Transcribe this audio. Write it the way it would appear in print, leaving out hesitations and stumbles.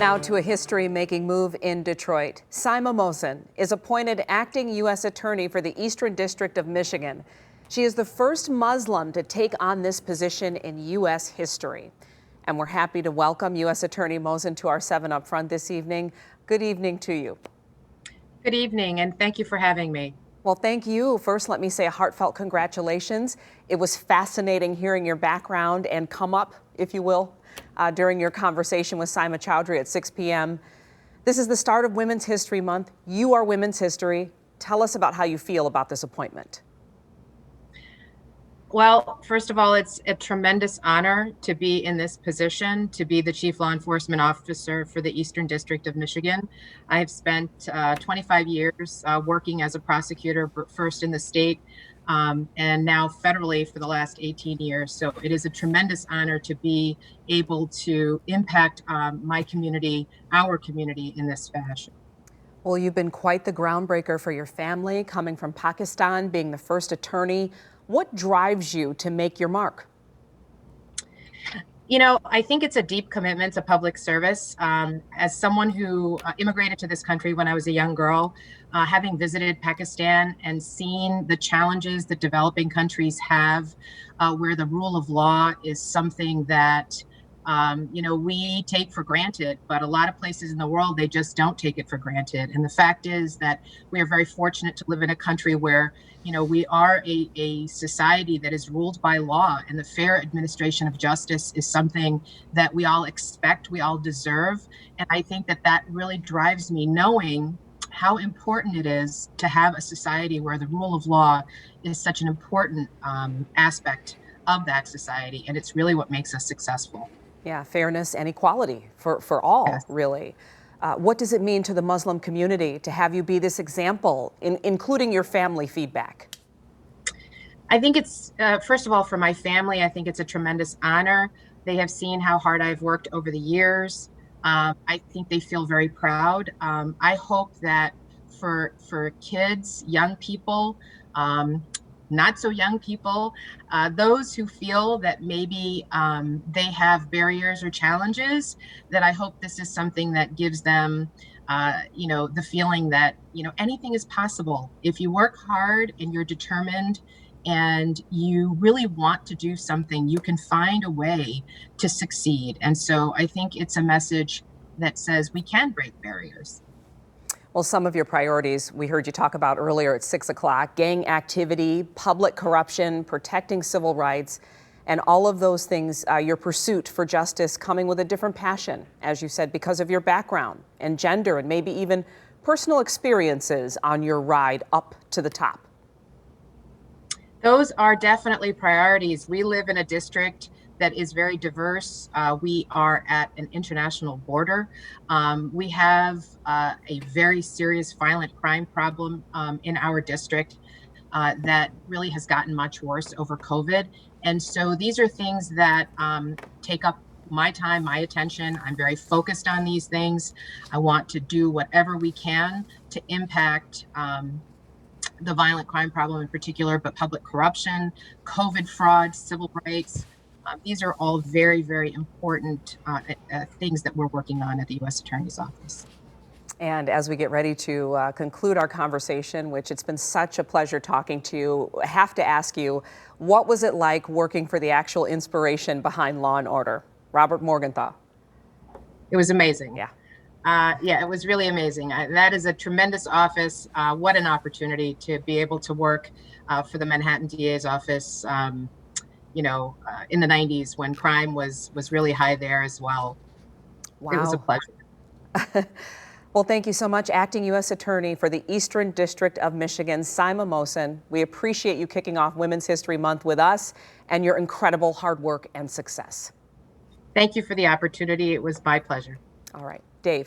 Now to a history-making move in Detroit. Saima Mohsin is appointed acting U.S. Attorney for the Eastern District of Michigan. She is the first Muslim to take on this position in U.S. history. And we're happy to welcome U.S. Attorney Mohsin to our 7 Up Front this evening. Good evening to you. Good evening, and thank you for having me. Well, thank you. First, let me say a heartfelt congratulations. It was fascinating hearing your background and come up, if you will, during your conversation with Saima Chowdhury at 6 p.m. This is the start of Women's History Month. You are Women's History. Tell us about how you feel about this appointment. Well, first of all, it's a tremendous honor to be in this position, to be the Chief Law Enforcement Officer for the Eastern District of Michigan. I have spent 25 years working as a prosecutor, first in the state and now federally for the last 18 years. So it is a tremendous honor to be able to impact my community, our community, in this fashion. Well, you've been quite the groundbreaker for your family, coming from Pakistan, being the first attorney. What drives you to make your mark? You know, I think it's a deep commitment to public service. As someone who immigrated to this country when I was a young girl, having visited Pakistan and seen the challenges that developing countries have, where the rule of law is something that we take for granted, but a lot of places in the world, they just don't take it for granted. And the fact is that we are very fortunate to live in a country where, we are a society that is ruled by law, and the fair administration of justice is something that we all expect, we all deserve. And I think that that really drives me, knowing how important it is to have a society where the rule of law is such an important aspect of that society. And it's really what makes us successful. Yeah, fairness and equality for all, Yes. Really. What does it mean to the Muslim community to have you be this example, including your family feedback? I think it's, first of all, for my family, I think it's a tremendous honor. They have seen how hard I've worked over the years. I think they feel very proud. I hope that for kids, young people, not so young people, those who feel that maybe they have barriers or challenges, that I hope this is something that gives them, the feeling that, anything is possible. If you work hard and you're determined and you really want to do something, you can find a way to succeed. And so I think it's a message that says we can break barriers. Well, some of your priorities we heard you talk about earlier at 6 o'clock, gang activity, public corruption, protecting civil rights, and all of those things, your pursuit for justice coming with a different passion, as you said, because of your background and gender and maybe even personal experiences on your ride up to the top. Those are definitely priorities. We live in a district that is very diverse. We are at an international border. We have a very serious violent crime problem in our district that really has gotten much worse over COVID. And so these are things that take up my time, my attention. I'm very focused on these things. I want to do whatever we can to impact the violent crime problem in particular, but public corruption, COVID fraud, civil rights. These are all very, very important things that we're working on at the U.S. Attorney's Office. And as we get ready to conclude our conversation, which it's been such a pleasure talking to you, I have to ask you, what was it like working for the actual inspiration behind Law and Order, Robert Morgenthau? It was amazing. Yeah. It was really amazing. That is a tremendous office. What an opportunity to be able to work for the Manhattan DA's office. In the 90s when crime was really high there as well. Wow. It was a pleasure. Well, thank you so much, Acting U.S. Attorney for the Eastern District of Michigan, Saima Mohsin. We appreciate you kicking off Women's History Month with us and your incredible hard work and success. Thank you for the opportunity. It was my pleasure. All right, Dave.